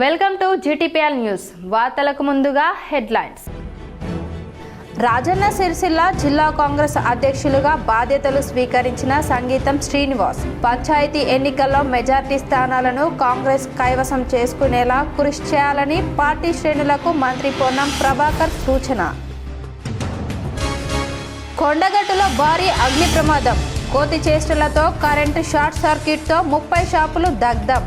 Welcome to GTPL news. వార్తలకు ముందుగా headlines. Rajanna Sircilla జిల్లా కాంగ్రెస్ అధ్యక్షులుగా బాధ్యతలు స్వీకరించిన సంగీతం శ్రీనివాస్ పంచాయతీ ఎన్నికల్లో మెజార్టీ స్థానాలను కాంగ్రెస్ కైవసం చేసుకునేలా కృషి చేయాలని పార్టీ శ్రేణులకు మంత్రి పొన్నం ప్రభాకర్ సూచన. కొండగట్టులో భారీ అగ్ని ప్రమాదం, కోతి చేష్టలతో కరెంటు షార్ట్ సర్క్యూట్తో 30 షాపులు దగ్ధం.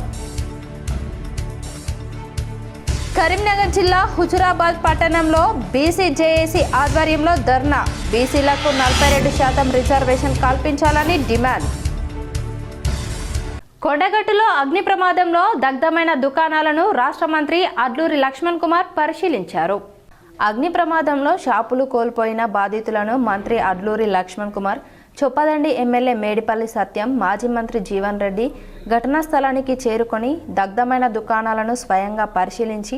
కరీంనగర్ జిల్లా హుజురాబాద్ పట్టణంలో బీసీజేఏసీ ఆధ్వర్యంలో ధర్నా, బీసీలకు 42% రిజర్వేషన్ కల్పించాలని డిమాండ్. కొండగట్టులో అగ్ని ప్రమాదంలో దగ్ధమైన దుకాణాలను రాష్ట్ర మంత్రి అడ్లూరి లక్ష్మణ్ కుమార్ పరిశీలించారు. అగ్ని ప్రమాదంలో షాపులు కోల్పోయిన బాధితులను మంత్రి అడ్లూరి లక్ష్మణ్ కుమార్, చొప్పదండి ఎమ్మెల్యే మేడిపల్లి సత్యం, మాజీ మంత్రి జీవన్ రెడ్డి ఘటనా స్థలానికి చేరుకొని దగ్ధమైన దుకాణాలను స్వయంగా పరిశీలించి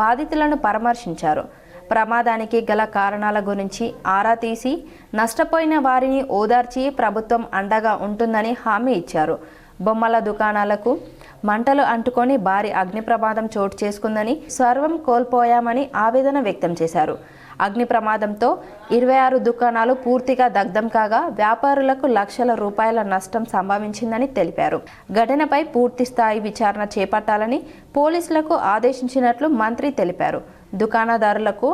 బాధితులను పరామర్శించారు. ప్రమాదానికి గల కారణాల గురించి ఆరా తీసి నష్టపోయిన వారిని ఓదార్చి ప్రభుత్వం అండగా ఉంటుందని హామీ ఇచ్చారు. బొమ్మల దుకాణాలకు మంటలు అంటుకొని భారీ అగ్ని ప్రమాదం చోటు చేసుకుందని, సర్వం కోల్పోయామని ఆవేదన వ్యక్తం చేశారు. అగ్ని ప్రమాదంతో 26 దుకాణాలు పూర్తిగా దగ్ధం కాగా వ్యాపారులకు లక్షల రూపాయల నష్టం సంభవించిందని తెలిపారు. ఘటనపై పూర్తి స్థాయి విచారణ చేపట్టాలని పోలీసులకు ఆదేశించినట్లు మంత్రి తెలిపారు. దుకాణదారులకు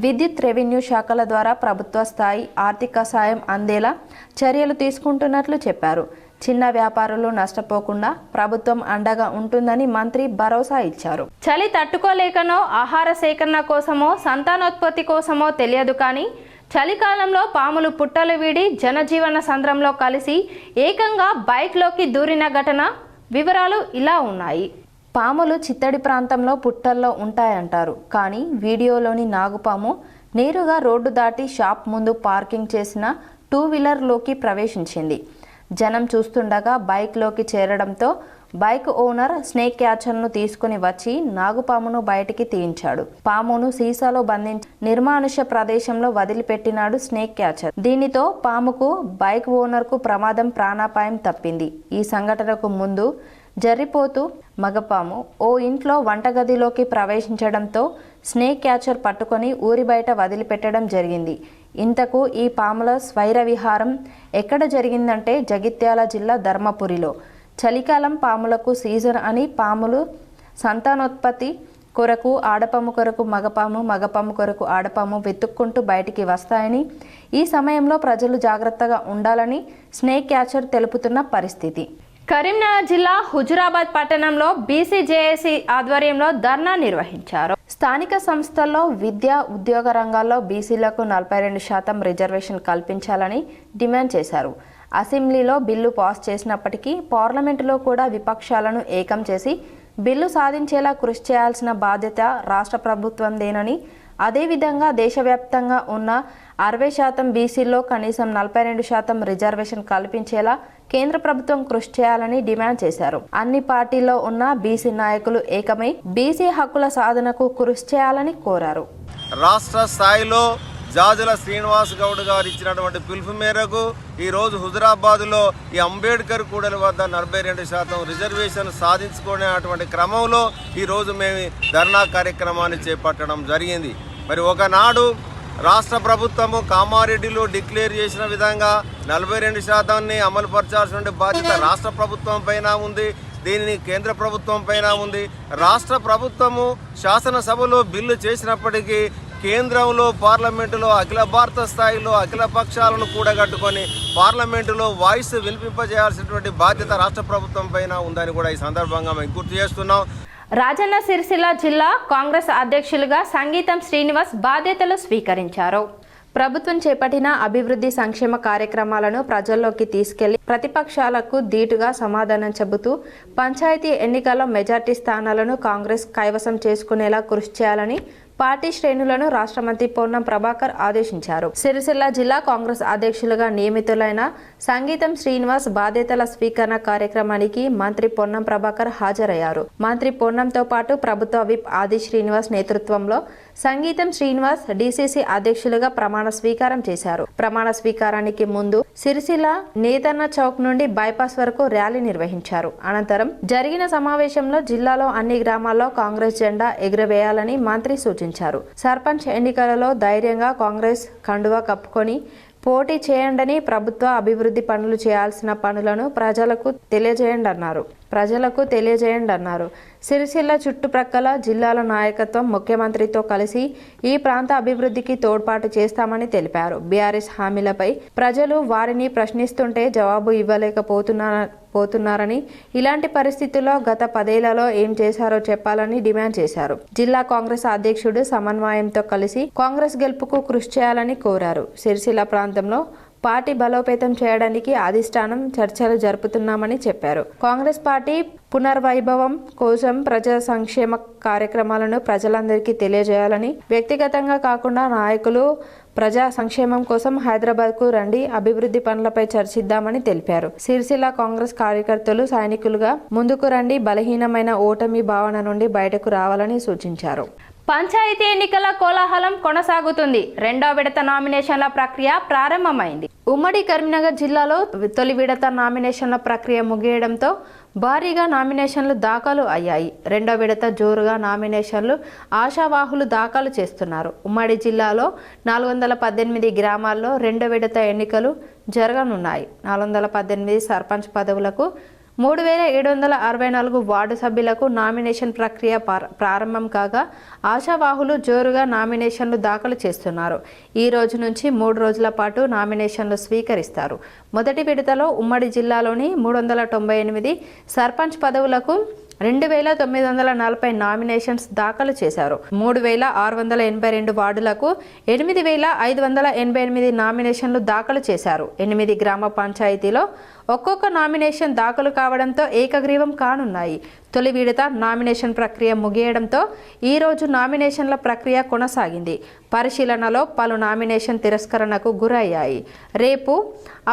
విద్యుత్, రెవెన్యూ శాఖల ద్వారా ప్రభుత్వ స్థాయి ఆర్థిక సాయం అందేలా చర్యలు తీసుకుంటున్నట్లు చెప్పారు. చిన్న వ్యాపారులు నష్టపోకుండా ప్రభుత్వం అండగా ఉంటుందని మంత్రి భరోసా ఇచ్చారు. చలి తట్టుకోలేకనో, ఆహార సేకరణ కోసమో, సంతానోత్పత్తి కోసమో తెలియదు కానీ చలికాలంలో పాములు పుట్టలు వీడి జనజీవన సంద్రంలో కలిసి ఏకంగా బైక్లోకి దూరిన ఘటన వివరాలు ఇలా ఉన్నాయి. పాములు చిత్తడి ప్రాంతంలో పుట్టల్లో ఉంటాయంటారు, కానీ వీడియోలోని నాగుపాము నేరుగా రోడ్డు దాటి షాప్ ముందు పార్కింగ్ చేసిన 2-వీలర్లోకి ప్రవేశించింది. జనం చూస్తుండగా బైక్లోకి చేరడంతో బైక్ ఓనర్ స్నేక్ క్యాచర్ను తీసుకుని వచ్చి నాగుపామును బయటికి తీయించాడు. పామును సీసాలో బంధించి నిర్మానుష ప్రదేశంలో వదిలిపెట్టినాడు స్నేక్ క్యాచర్. దీనితో పాముకు, బైక్ ఓనర్కు ప్రమాదం, ప్రాణాపాయం తప్పింది. ఈ సంఘటనకు ముందు జరిపోతూ మగపాము ఓ ఇంట్లో వంటగదిలోకి ప్రవేశించడంతో స్నేక్ క్యాచర్ పట్టుకొని ఊరి బయట వదిలిపెట్టడం జరిగింది. ఇంతకు ఈ పాముల స్వైర విహారం ఎక్కడ జరిగిందంటే జగిత్యాల జిల్లా ధర్మపురిలో. చలికాలం పాములకు సీజన్ అని పాములు సంతానోత్పత్తి కొరకు ఆడపాము కొరకు మగపాము, మగపాము కొరకు ఆడపాము వెతుక్కుంటూ బయటికి వస్తాయని, ఈ సమయంలో ప్రజలు జాగ్రత్తగా ఉండాలని స్నేక్ క్యాచర్ తెలుపుతున్న పరిస్థితి. కరీంనగర్ జిల్లా హుజురాబాద్ పట్టణంలో బీసీజేఏసీ ఆధ్వర్యంలో ధర్నా నిర్వహించారు. స్థానిక సంస్థల్లో విద్యా, ఉద్యోగ రంగాల్లో బీసీలకు 42% రిజర్వేషన్ కల్పించాలని డిమాండ్ చేశారు. అసెంబ్లీలో బిల్లు పాస్ చేసినప్పటికీ పార్లమెంటులో కూడా విపక్షాలను ఏకం చేసి బిల్లు సాధించేలా కృషి చేయాల్సిన బాధ్యత రాష్ట్ర ప్రభుత్వందేనని, అదేవిధంగా దేశవ్యాప్తంగా ఉన్న 60% బీసీల్లో కనీసం 42% రిజర్వేషన్ కల్పించేలా కేంద్ర ప్రభుత్వం కృషి చేయాలని డిమాండ్ చేశారు. అన్ని పార్టీల్లో ఉన్న బీసీ నాయకులు ఏకమై బీసీ హక్కుల సాధనకు కృషి చేయాలని కోరారు. రాష్ట్ర స్థాయిలో జాజుల శ్రీనివాస్ గౌడ్ గారు ఇచ్చినటువంటి పిలుపు మేరకు ఈరోజు హుజురాబాద్లో ఈ అంబేద్కర్ కూడలి వద్ద 42% రిజర్వేషన్ సాధించుకునేటువంటి క్రమంలో ఈరోజు మేము ధర్నా కార్యక్రమాన్ని చేపట్టడం జరిగింది. మరి ఒకనాడు రాష్ట్ర ప్రభుత్వము కామారెడ్డిలో డిక్లేర్ చేసిన విధంగా 42% అమలుపరచాల్సిన బాధ్యత రాష్ట్ర ప్రభుత్వం పైన ఉంది. దీనిని కేంద్ర ప్రభుత్వం పైన ఉంది. రాష్ట్ర ప్రభుత్వము శాసనసభలో బిల్లు చేసినప్పటికీ కేంద్రంలో పార్లమెంటులో అఖిల భారత స్థాయిలో అఖిల పక్షాలను కూడగట్టుకొని పార్లమెంటులో వాయిస్ వినిపింపజేయాల్సినటువంటి బాధ్యత రాష్ట్ర ప్రభుత్వం పైన ఉందని కూడా ఈ సందర్భంగా మేము గుర్తు చేస్తున్నాం. రాజన్న సిరిసిల్ల జిల్లా కాంగ్రెస్ అధ్యక్షులుగా సంగీతం శ్రీనివాస్ బాధ్యతలు స్వీకరించారు. ప్రభుత్వం చేపట్టిన అభివృద్ధి సంక్షేమ కార్యక్రమాలను ప్రజల్లోకి తీసుకెళ్లి ప్రతిపక్షాలకు ధీటుగా సమాధానం చెబుతూ పంచాయతీ ఎన్నికల్లో మెజార్టీ స్థానాలను కాంగ్రెస్ కైవసం చేసుకునేలా కృషి చేయాలని పార్టీ శ్రేణులను రాష్ట్ర మంత్రి పొన్నం ప్రభాకర్ ఆదేశించారు. సిరిసిల్ల జిల్లా కాంగ్రెస్ అధ్యక్షులుగా నియమితులైన సంగీతం శ్రీనివాస్ బాధ్యతల స్వీకరణ కార్యక్రమానికి మంత్రి పొన్నం ప్రభాకర్ హాజరయ్యారు. మంత్రి పొన్నంతో పాటు ప్రభుత్వ విప్ ఆది శ్రీనివాస్ నేతృత్వంలో సంగీతం శ్రీనివాస్ డీసీసీ అధ్యక్షులుగా ప్రమాణ స్వీకారం చేశారు. ప్రమాణ స్వీకారానికి ముందు సిరిసిల్ల నేతన్న చౌక్ నుండి బైపాస్ వరకు ర్యాలీ నిర్వహించారు. అనంతరం జరిగిన సమావేశంలో జిల్లాలో అన్ని గ్రామాల్లో కాంగ్రెస్ జెండా ఎగురవేయాలని మంత్రి సూచించారు. సర్పంచ్ ఎన్నికలలో ధైర్యంగా కాంగ్రెస్ కండువా కప్పుకొని పోటీ చేయండని, ప్రభుత్వ అభివృద్ధి పనులు చేయాల్సిన పనులను ప్రజలకు తెలియజేయండి అన్నారు. సిరిసిల్ల చుట్టుప్రక్కల జిల్లాల నాయకత్వం ముఖ్యమంత్రితో కలిసి ఈ ప్రాంత అభివృద్ధికి తోడ్పాటు చేస్తామని తెలిపారు. బీఆర్ఎస్ హామీలపై ప్రజలు వారిని ప్రశ్నిస్తుంటే జవాబు ఇవ్వలేకపోతున్నారని, ఇలాంటి పరిస్థితుల్లో గత 10 ఏళ్లలో ఏం చేశారో చెప్పాలని డిమాండ్ చేశారు. జిల్లా కాంగ్రెస్ అధ్యక్షుడు సమన్వయంతో కలిసి కాంగ్రెస్ గెలుపుకు కృషి చేయాలని కోరారు. సిరిసిల్ల ప్రాంతంలో పార్టీ బలోపేతం చేయడానికి అధిష్టానం చర్చలు జరుపుతున్నామని చెప్పారు. కాంగ్రెస్ పార్టీ పునర్వైభవం కోసం ప్రజా సంక్షేమ కార్యక్రమాలను ప్రజలందరికీ తెలియజేయాలని, వ్యక్తిగతంగా కాకుండా నాయకులు ప్రజా సంక్షేమం కోసం హైదరాబాద్కు రండి, అభివృద్ధి పనులపై చర్చిద్దామని తెలిపారు. సిరిసిల్ల కాంగ్రెస్ కార్యకర్తలు సైనికులుగా ముందుకు రండి, బలహీనమైన ఓటమి భావన నుండి బయటకు రావాలని సూచించారు. పంచాయతీ ఎన్నికల కోలాహలం కొనసాగుతుంది. 2వ విడత నామినేషన్ల ప్రక్రియ ప్రారంభమైంది. ఉమ్మడి కరీంనగర్ జిల్లాలో తొలి విడత నామినేషన్ల ప్రక్రియ ముగియడంతో భారీగా నామినేషన్లు దాఖలు అయ్యాయి. 2వ విడత జోరుగా నామినేషన్లు ఆశావాహులు దాఖలు చేస్తున్నారు. ఉమ్మడి జిల్లాలో 418 గ్రామాల్లో 2వ విడత ఎన్నికలు జరగనున్నాయి. 418 సర్పంచ్ పదవులకు 3764 వార్డు సభ్యులకు నామినేషన్ ప్రక్రియ ప్రారంభం కాగా ఆశావాహులు జోరుగా నామినేషన్లు దాఖలు చేస్తున్నారు. ఈ రోజు నుంచి 3 రోజుల పాటు నామినేషన్లు స్వీకరిస్తారు. మొదటి విడతలో ఉమ్మడి జిల్లాలోని 398 సర్పంచ్ పదవులకు 2940 నామినేషన్స్ దాఖలు చేశారు. 3682 వార్డులకు 8588 నామినేషన్లు దాఖలు చేశారు. 8 గ్రామ పంచాయతీలో ఒక్కొక్క నామినేషన్ దాఖలు కావడంతో ఏకగ్రీవం కానున్నాయి. తొలి విడత నామినేషన్ ప్రక్రియ ముగియడంతో ఈ రోజు నామినేషన్ల ప్రక్రియ కొనసాగింది. పరిశీలనలో పలు నామినేషన్ తిరస్కరణకు గురయ్యాయి. రేపు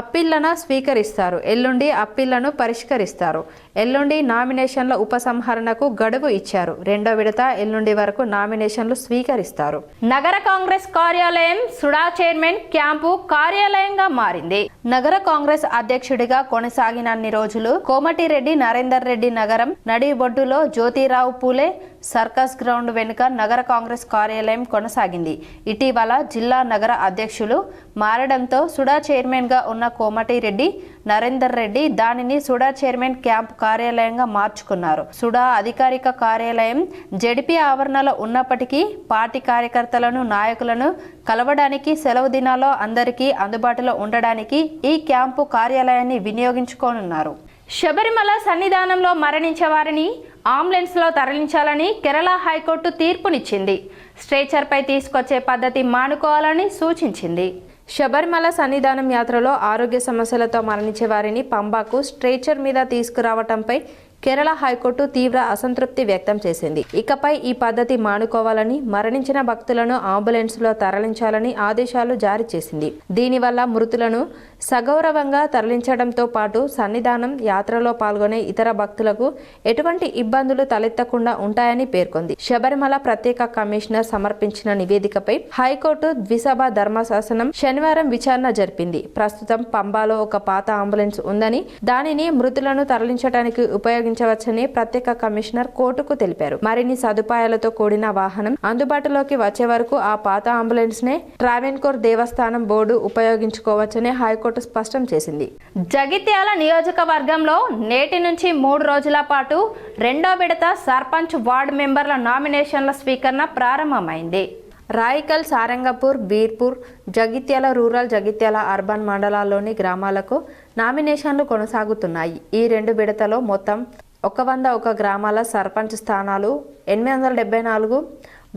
అప్పీళ్లను స్వీకరిస్తారు. ఎల్లుండి అప్పీళ్లను పరిష్కరిస్తారు. ఎల్లుండి నామినేషన్ల ఉపసంహరణకు గడువు ఇచ్చారు. 2వ విడత ఎల్లుండి వరకు నామినేషన్లు స్వీకరిస్తారు. నగర కాంగ్రెస్ కార్యాలయం సుడా చైర్మన్ క్యాంపు కార్యాలయంగా మారింది. నగర కాంగ్రెస్ అధ్యక్షుడిగా కొనసాగినన్ని రోజులు కోమటిరెడ్డి నరేందర్ రెడ్డి నగరం నడిబొడ్డులో జ్యోతిరావు పూలే సర్కస్ గ్రౌండ్ వెనుక నగర కాంగ్రెస్ కార్యాలయం కొనసాగింది. ఇటీవల జిల్లా నగర అధ్యక్షులు మారడంతో సుడా చైర్మన్గా ఉన్న కోమటిరెడ్డి నరేందర్ రెడ్డి దానిని సుడా చైర్మన్ క్యాంప్ కార్యాలయంగా మార్చుకున్నారు. సుడా అధికారిక కార్యాలయం జెడిపి ఆవరణలో ఉన్నప్పటికీ పార్టీ కార్యకర్తలను, నాయకులను కలవడానికి, సెలవు దినాల్లో అందరికీ అందుబాటులో ఉండడానికి ఈ క్యాంపు కార్యాలయాన్ని వినియోగించుకోనున్నారు. శబరిమల సన్నిధానంలో మరణించే వారిని అంబులెన్స్లో తరలించాలని కేరళ హైకోర్టు తీర్పునిచ్చింది. స్ట్రెచర్పై తీసుకొచ్చే పద్ధతి మానుకోవాలని సూచించింది. శబరిమల సన్నిధానం యాత్రలో ఆరోగ్య సమస్యలతో మరణించే వారిని పంబాకు స్ట్రెచర్ మీద తీసుకురావటంపై కేరళ హైకోర్టు తీవ్ర అసంతృప్తి వ్యక్తం చేసింది. ఇకపై ఈ పద్ధతి మానుకోవాలని, మరణించిన భక్తులను అంబులెన్స్లో తరలించాలని ఆదేశాలు జారీ చేసింది. దీనివల్ల మృతులను సగౌరవంగా తరలించడంతో పాటు సన్నిధానం యాత్రలో పాల్గొనే ఇతర భక్తులకు ఎటువంటి ఇబ్బందులు తలెత్తకుండా ఉంటాయని పేర్కొంది. శబరిమల ప్రత్యేక కమిషనర్ సమర్పించిన నివేదికపై హైకోర్టు ద్విసభ ధర్మశాసనం శనివారం విచారణ జరిపింది. ప్రస్తుతం పంబాలో ఒక పాత అంబులెన్స్ ఉందని, దానిని మృతులను తరలించడానికి ఉపయోగించవచ్చని ప్రత్యేక కమిషనర్ కోర్టుకు తెలిపారు. మరిన్ని సదుపాయాలతో కూడిన వాహనం అందుబాటులోకి వచ్చే వరకు ఆ పాత అంబులెన్స్ నే ట్రావెన్కోర్ దేవస్థానం బోర్డు ఉపయోగించుకోవచ్చని హైకోర్టు స్పష్టం చేసింది. జగిత్యాల నియోజకవర్గంలో నేటి నుంచి 3 రోజుల పాటు 2వ విడత సర్పంచ్ వార్డు మెంబర్ల నామినేషన్ల స్వీకరణ ప్రారంభమైంది. రాయికల్, సారంగపూర్, బీర్పూర్, జగిత్యాల రూరల్, జగిత్యాల అర్బన్ మండలాల్లోని గ్రామాలకు నామినేషన్లు కొనసాగుతున్నాయి. ఈ 2 విడతలో మొత్తం 101 గ్రామాల సర్పంచ్ స్థానాలు, 874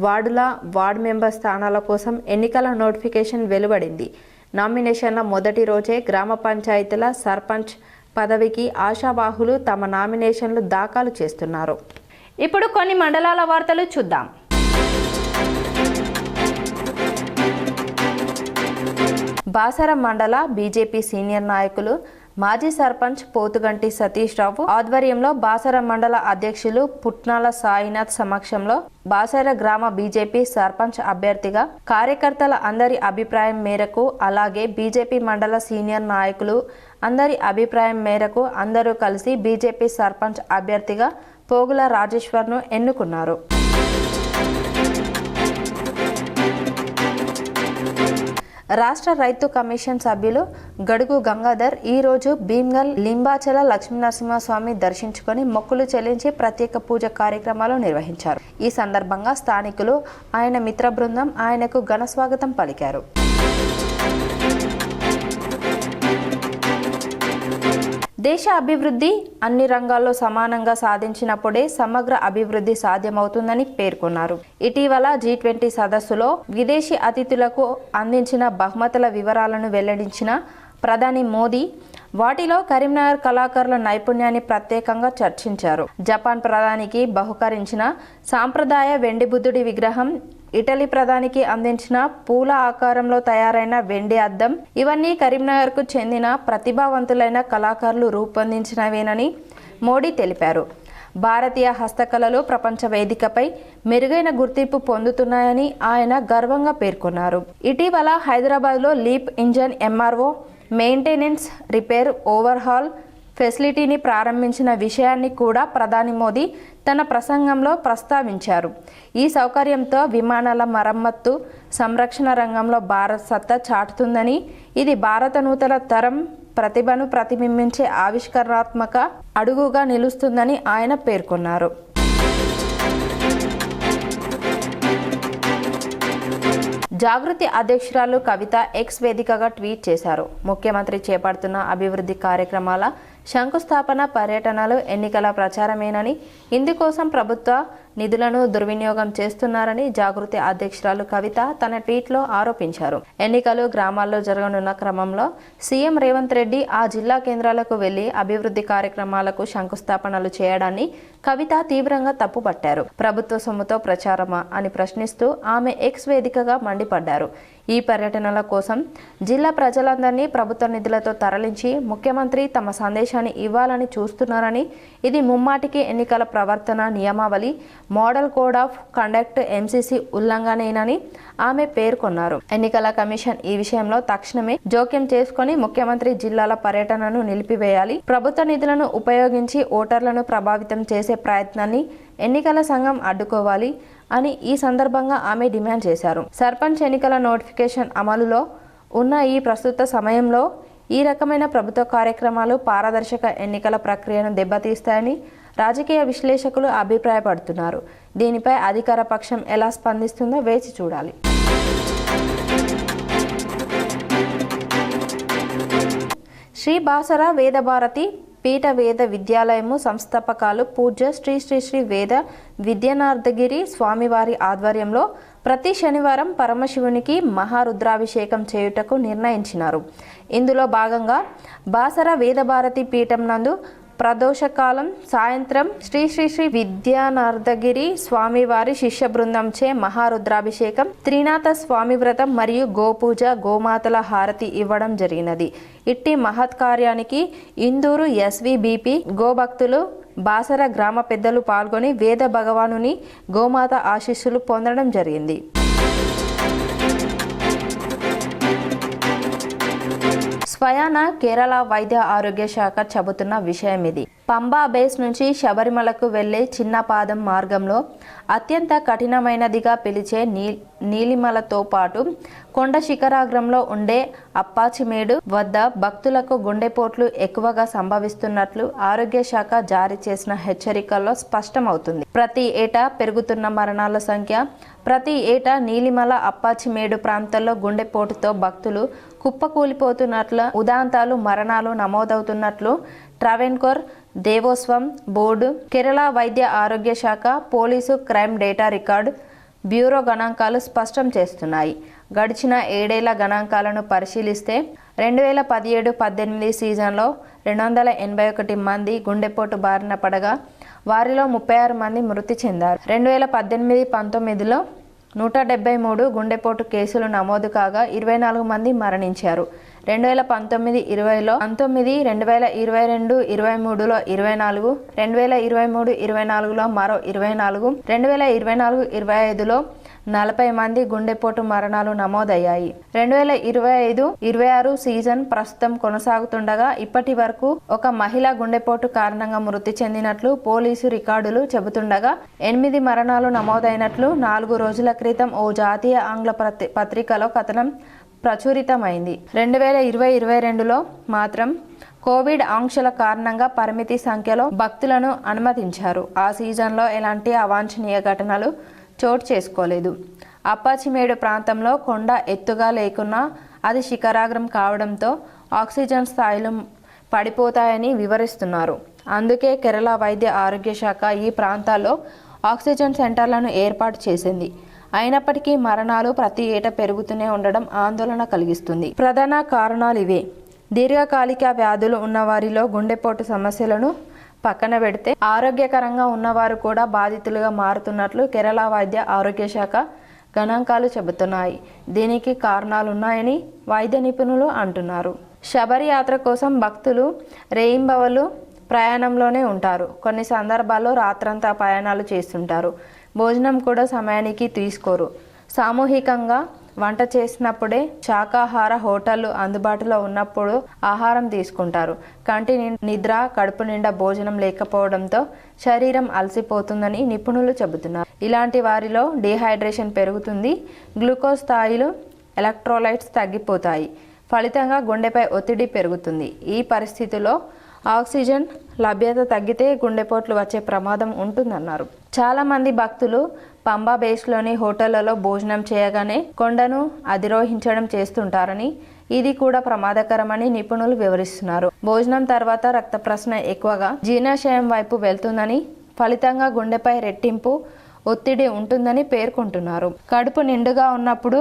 వార్డుల వార్డు మెంబర్ స్థానాల కోసం ఎన్నికల నోటిఫికేషన్ వెలువడింది. నామినేషన్ల మొదటి రోజే గ్రామ పంచాయతీల సర్పంచ్ పదవికి ఆశావాహులు తమ నామినేషన్లు దాఖలు చేస్తున్నారు. ఇప్పుడు కొన్ని మండలాల వార్తలు చూద్దాం. బాసర మండల బీజేపీ సీనియర్ నాయకులు మాజీ సర్పంచ్ పోతుగంటి సతీష్ రావు ఆధ్వర్యంలో బాసర మండల అధ్యక్షులు పుట్నాల సాయినాథ్ సమక్షంలో బాసర గ్రామ బీజేపీ సర్పంచ్ అభ్యర్థిగా కార్యకర్తల అందరి అభిప్రాయం మేరకు అలాగే బీజేపీ మండల సీనియర్ నాయకులు అందరి అభిప్రాయం మేరకు అందరూ కలిసి బీజేపీ సర్పంచ్ అభ్యర్థిగా పోగుల రాజేశ్వర్ను ఎన్నుకున్నారు. రాష్ట్ర రైతు కమిషన్ సభ్యులు గడుగు గంగాధర్ ఈరోజు భీమ్గల్ లింబాచల లక్ష్మీనరసింహస్వామి దర్శించుకొని మొక్కులు చెల్లించి ప్రత్యేక పూజ కార్యక్రమాలు నిర్వహించారు. ఈ సందర్భంగా స్థానికులు ఆయన మిత్ర బృందం ఆయనకు ఘన స్వాగతం పలికారు. దేశ అభివృద్ధి అన్ని రంగాల్లో సమానంగా సాధించినప్పుడే సమగ్ర అభివృద్ధి సాధ్యమవుతుందని పేర్కొన్నారు. ఇటీవల G20 సదస్సులో విదేశీ అతిథులకు అందించిన బహుమతుల వివరాలను వెల్లడించిన ప్రధాని మోదీ వాటిలో కరీంనగర్ కళాకారుల నైపుణ్యాన్ని ప్రత్యేకంగా చర్చించారు. జపాన్ ప్రధానికి బహుకరించిన సాంప్రదాయ వెండి బుద్ధుడి విగ్రహం, ఇటలీ ప్రధానికి అందించిన పూల ఆకారంలో తయారైన వెండి అద్దం ఇవన్నీ కరీంనగర్కు చెందిన ప్రతిభావంతులైన కళాకారులు రూపొందించినవేనని మోడీ తెలిపారు. భారతీయ హస్తకళలు ప్రపంచ వేదికపై మెరుగైన గుర్తింపు పొందుతున్నాయని ఆయన గర్వంగా పేర్కొన్నారు. ఇటీవల హైదరాబాద్లో leap engine MRO maintenance repair overhaul ఫెసిలిటీని ప్రారంభించిన విషయాన్ని కూడా ప్రధాని మోదీ తన ప్రసంగంలో ప్రస్తావించారు. ఈ సౌకర్యంతో విమానాల మరమ్మత్తు, సంరక్షణ రంగంలో భారత్ సత్తా చాటుతుందని, ఇది భారత నూతన తరం ప్రతిభను ప్రతిబింబించే ఆవిష్కరణాత్మక అడుగుగా నిలుస్తుందని ఆయన పేర్కొన్నారు. జాగృతి అధ్యక్షురాలు కవిత ఎక్స్ వేదికగా ట్వీట్ చేశారు. ముఖ్యమంత్రి చేపడుతున్న అభివృద్ధి కార్యక్రమాల శంకుస్థాపన పర్యటనలు ఎన్నికల ప్రచారమేనని, ఇందుకోసం ప్రభుత్వ నిధులను దుర్వినియోగం చేస్తున్నారని జాగృతి అధ్యక్షురాలు కవిత తన ట్వీట్లో ఆరోపించారు. ఎన్నికలు గ్రామాల్లో జరగనున్న క్రమంలో సీఎం రేవంత్ రెడ్డి ఆ జిల్లా కేంద్రాలకు వెళ్లి అభివృద్ధి కార్యక్రమాలకు శంకుస్థాపనలు చేయడాన్ని కవిత తీవ్రంగా తప్పుపట్టారు. ప్రభుత్వ సొమ్ముతో ప్రచారమా అని ప్రశ్నిస్తూ ఆమె ఎక్స్ వేదికగా మండిపడ్డారు. ఈ పర్యటనల కోసం జిల్లా ప్రజలందరినీ ప్రభుత్వ నిధులతో తరలించి ముఖ్యమంత్రి తమ సందేశాన్ని ఇవ్వాలని చూస్తున్నారని, ఇది ముమ్మాటికి ఎన్నికల ప్రవర్తన నియమావళి model code of conduct MCC ఉల్లంఘనేనని ఆమె పేర్కొన్నారు. ఎన్నికల కమిషన్ ఈ విషయంలో తక్షణమే జోక్యం చేసుకుని ముఖ్యమంత్రి జిల్లాల పర్యటనను నిలిపివేయాలి. ప్రభుత్వ నిధులను ఉపయోగించి ఓటర్లను ప్రభావితం చేసే ప్రయత్నాన్ని ఎన్నికల సంఘం అడ్డుకోవాలి అని ఈ సందర్భంగా ఆమె డిమాండ్ చేశారు. సర్పంచ్ ఎన్నికల నోటిఫికేషన్ అమలులో ఉన్న ఈ ప్రస్తుత సమయంలో ఈ రకమైన ప్రభుత్వ కార్యక్రమాలు పారదర్శక ఎన్నికల ప్రక్రియను దెబ్బతీస్తాయని రాజకీయ విశ్లేషకులు అభిప్రాయపడుతున్నారు. దీనిపై అధికార పక్షం ఎలా స్పందిస్తుందో వేచి చూడాలి. శ్రీ బాసర వేదభారతి పీఠ వేద విద్యాలయము సంస్థాపకాలు పూజ్య శ్రీ శ్రీ శ్రీ వేద విద్యానార్దగిరి స్వామివారి ఆధ్వర్యంలో ప్రతి శనివారం పరమశివునికి మహారుద్రాభిషేకం చేయుటకు నిర్ణయించినారు. ఇందులో భాగంగా బాసర వేదభారతి పీఠం నందు ప్రదోషకాలం సాయంత్రం శ్రీ శ్రీ శ్రీ విద్యానార్దగిరి స్వామివారి శిష్య బృందంచే మహారుద్రాభిషేకం, త్రినాథ స్వామి వ్రతం మరియు గోపూజ, గోమాతల హారతి ఇవ్వడం జరిగినది. ఇట్టి మహత్కార్యానికి ఇందూరు SVBP గోభక్తులు, బాసర గ్రామ పెద్దలు పాల్గొని వేద భగవానుని గోమాత ఆశీస్సులు పొందడం జరిగింది. స్వయాన కేరళ వైద్య ఆరోగ్య శాఖ చెబుతున్న విషయం ఇది. పంబా బేస్ నుంచి శబరిమలకు వెళ్లే చిన్న పాదం మార్గంలో అత్యంత కఠినమైనదిగా పిలిచే నీలిమలతో పాటు కొండ శిఖరాగ్రంలో ఉండే అప్పాచిమేడు వద్ద భక్తులకు గుండెపోట్లు ఎక్కువగా సంభవిస్తున్నట్లు ఆరోగ్య శాఖ జారీ చేసిన హెచ్చరికల్లో స్పష్టమవుతుంది. ప్రతి ఏటా పెరుగుతున్న మరణాల సంఖ్య, ప్రతి ఏటా నీలిమల అప్పాచిమేడు ప్రాంతాల్లో గుండెపోటుతో భక్తులు కుప్పకూలిపోతున్నట్లు ఉదాంతాలు మరణాలు నమోదవుతున్నట్లు ట్రావెన్కోర్ దేవోస్వం బోర్డు, కేరళ వైద్య ఆరోగ్య శాఖ, police crime data record bureau గణాంకాలు స్పష్టం చేస్తున్నాయి. గడిచిన 7 ఏళ్ల గణాంకాలను పరిశీలిస్తే 2017-18 సీజన్లో 281 మంది గుండెపోటు బారిన పడగా వారిలో 36 మంది మృతి చెందారు. 2018-19లో 173 గుండెపోటు కేసులు నమోదు కాగా 24 మంది మరణించారు. 2019-20లో 19, 2022-23లో 24, 2023-24లో మరో 24, 2024-25లో 40 మంది గుండెపోటు మరణాలు నమోదయ్యాయి. 2025-26 సీజన్ ప్రస్తుతం కొనసాగుతుండగా ఇప్పటి వరకు ఒక మహిళ గుండెపోటు కారణంగా మృతి చెందినట్లు పోలీసు రికార్డులు చెబుతుండగా 8 మరణాలు నమోదైనట్లు 4 రోజుల క్రితం ఓ జాతీయ ఆంగ్ల పత్రికలో కథనం ప్రచురితమైంది. 2020-22లో మాత్రం కోవిడ్ ఆంక్షల కారణంగా పరిమితి సంఖ్యలో భక్తులను అనుమతించారు. ఆ సీజన్లో ఎలాంటి అవాంఛనీయ ఘటనలు చోటు చేసుకోలేదు. అప్పాచిమేడు ప్రాంతంలో కొండ ఎత్తుగా లేకున్నా అది శిఖరాగ్రం కావడంతో ఆక్సిజన్ స్థాయిలు పడిపోతాయని వివరిస్తున్నారు. అందుకే కేరళ వైద్య ఆరోగ్య శాఖ ఈ ప్రాంతాల్లో ఆక్సిజన్ సెంటర్లను ఏర్పాటు చేసింది. అయినప్పటికీ మరణాలు ప్రతి ఏటా పెరుగుతూనే ఉండడం ఆందోళన కలిగిస్తుంది. ప్రధాన కారణాలు ఇవే. దీర్ఘకాలిక వ్యాధులు ఉన్నవారిలో గుండెపోటు సమస్యలను పక్కన పెడితే ఆరోగ్యకరంగా ఉన్నవారు కూడా బాధితులుగా మారుతున్నట్లు కేరళ వైద్య ఆరోగ్య శాఖ గణాంకాలు చెబుతున్నాయి. దీనికి కారణాలున్నాయని వైద్య నిపుణులు అంటున్నారు. శబరి యాత్ర కోసం భక్తులు రేయింబవలు ప్రయాణంలోనే ఉంటారు. కొన్ని సందర్భాల్లో రాత్రంతా ప్రయాణాలు చేస్తుంటారు. భోజనం కూడా సమయానికి తీసుకోరు. సామూహికంగా వంట చేసినప్పుడే శాకాహార హోటళ్లు అందుబాటులో ఉన్నప్పుడు ఆహారం తీసుకుంటారు. కంటి నిద్ర, కడుపు నిండా భోజనం లేకపోవడంతో శరీరం అలసిపోతుందని నిపుణులు చెబుతున్నారు. ఇలాంటి వారిలో డీహైడ్రేషన్ పెరుగుతుంది. గ్లూకోజ్ స్థాయిలు, ఎలక్ట్రోలైట్స్ తగ్గిపోతాయి. ఫలితంగా గుండెపై ఒత్తిడి పెరుగుతుంది. ఈ పరిస్థితిలో ఆక్సిజన్ లభ్యత తగ్గితే గుండెపోట్లు వచ్చే ప్రమాదం ఉంటుందన్నారు. చాలా మంది భక్తులు పంబా బేస్లోని హోటళ్లలో భోజనం చేయగానే కొండను అధిరోహించడం చేస్తుంటారని, ఇది కూడా ప్రమాదకరమని నిపుణులు వివరిస్తున్నారు. భోజనం తర్వాత రక్త ప్రసరణ ఎక్కువగా జీర్ణాశయం వైపు వెళ్తుందని, ఫలితంగా గుండెపై రెట్టింపు ఒత్తిడి ఉంటుందని పేర్కొంటున్నారు. కడుపు నిండుగా ఉన్నప్పుడు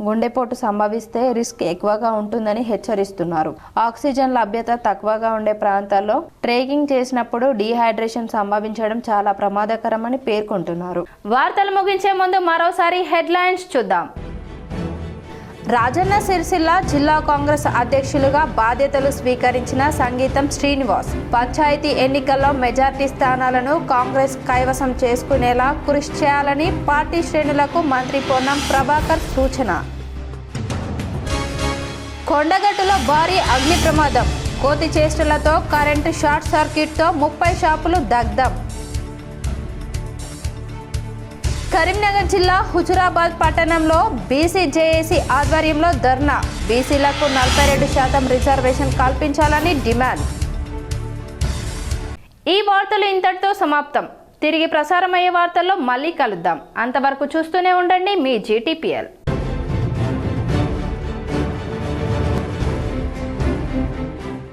గుండెపోటు సంభవిస్తే రిస్క్ ఎక్కువగా ఉంటుందని హెచ్చరిస్తున్నారు. ఆక్సిజన్ లభ్యత తక్కువగా ఉండే ప్రాంతాల్లో ట్రెక్కింగ్ చేసినప్పుడు డీహైడ్రేషన్ సంభవించడం చాలా ప్రమాదకరమని పేర్కొంటున్నారు. వార్తలు ముగించే ముందు మరోసారి హెడ్లైన్స్ చూద్దాం. రాజన్న సిరిసిల్ల జిల్లా కాంగ్రెస్ అధ్యక్షులుగా బాధ్యతలు స్వీకరించిన సంగీతం శ్రీనివాస్. పంచాయతీ ఎన్నికల్లో మెజార్టీ స్థానాలను కాంగ్రెస్ కైవసం చేసుకునేలా కృషి చేయాలని పార్టీ శ్రేణులకు మంత్రి పొన్నం ప్రభాకర్ సూచన. కొండగట్టులో భారీ అగ్ని ప్రమాదం. కోతి చేష్టలతో కరెంటు షార్ట్ సర్క్యూట్తో 30 షాపులు దగ్ధం. కరీంనగర్ జిల్లా హుజురాబాద్ పట్టణంలో బీసీ జేఏసీ ఆధ్వర్యంలో ధర్నా. బీసీలకు 42% రిజర్వేషన్ కల్పించాలని డిమాండ్. ఈ వార్తలు ఇంతటితో సమాప్తం. తిరిగి ప్రసారమయ్యే వార్తల్లో మళ్ళీ కలుద్దాం. అంతవరకు చూస్తూనే ఉండండి మీ GTPL.